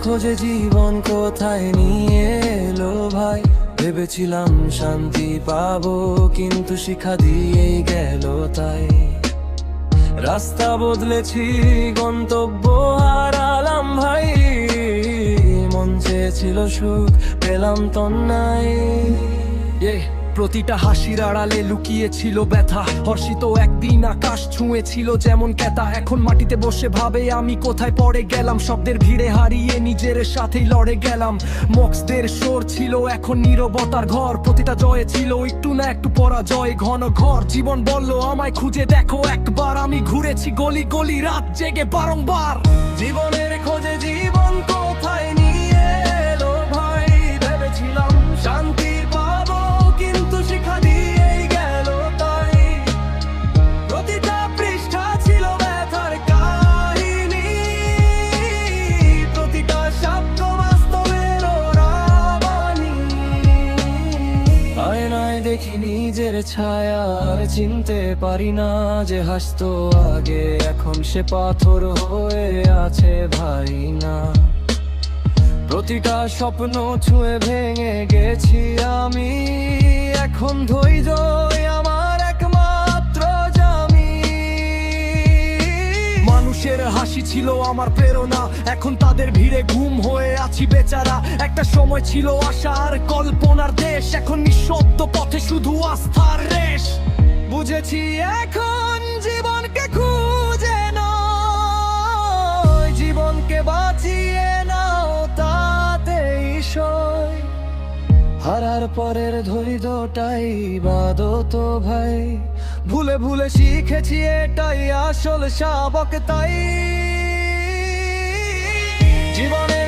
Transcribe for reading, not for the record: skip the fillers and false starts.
খোঁজে জীবন কোথায় নিয়ে এলো ভাই। ভেবেছিলাম শান্তি পাবো, কিন্তু শিক্ষা দিয়েই গেল তাই। রাস্তা বদলেছি, গন্তব্য হারালাম ভাই। মন চেয়েছিল সুখ, পেলাম তন্নাই। প্রতিটা হাসির আড়ালে লুকিয়েছিল ব্যথা। হর্ষিত একদিন আকাশ ছুঁয়েছিল যেমন ক্যাতা। এখন মাটিতে বসে ভাবে আমি কোথায় পড়ে গেলাম। শব্দের ভিড়ে হারিয়ে নিজের সাথেই লড়ে গেলাম। মক্সদের সুর ছিল এখন নীরবতার ঘর। প্রতিটা জয়ে ছিল একটু না একটু পরাজয়। ঘন ঘর জীবন বলল আমায় খুঁজে দেখো একবার। আমি ঘুরেছি গলি গলি রাত জেগে বারংবার। জীবনের খোঁজে জীবন কোথায় নিয়ে এলো ভাই। ভেবেছিলাম শান্তি পাবো, কিন্তু শিক্ষা দিয়েই গেল তাই। প্রতিটা পৃষ্ঠা ছিল ব্যথার কাহিনী, প্রতিটা শব্দ বাস্তবের রাবানি। আয়নায় দেখি নিজের ছায়া, আর চিনতে পারি না যে হাসতো আগে এখন সে পাথর হয়ে আছে ভাই না। প্রতিটা স্বপ্ন ছুঁয়ে ভেঙে গেছি আমি, এখন ধৈর্যই আমার একমাত্র জামিন। মানুষের হাসি ছিল আমার প্রেরণা, এখন তাদের ভিড়ে ঘুম হয়ে আছি বেচারা। একটা সময় ছিল আশার কল্পনার দেশ, এখন নিঃশব্দ পথে শুধু আস্থার রেশ। বুঝেছি এখন জীবনকে খুঁজে নয়, জীবনকে বাঁচিয়ে নাও তাতেই সই। হারার পরের ধৈর্যটাই বাদত ভাই। ভুলে ভুলে শিখেছি এটাই আসল শাবক তাই। জীবনে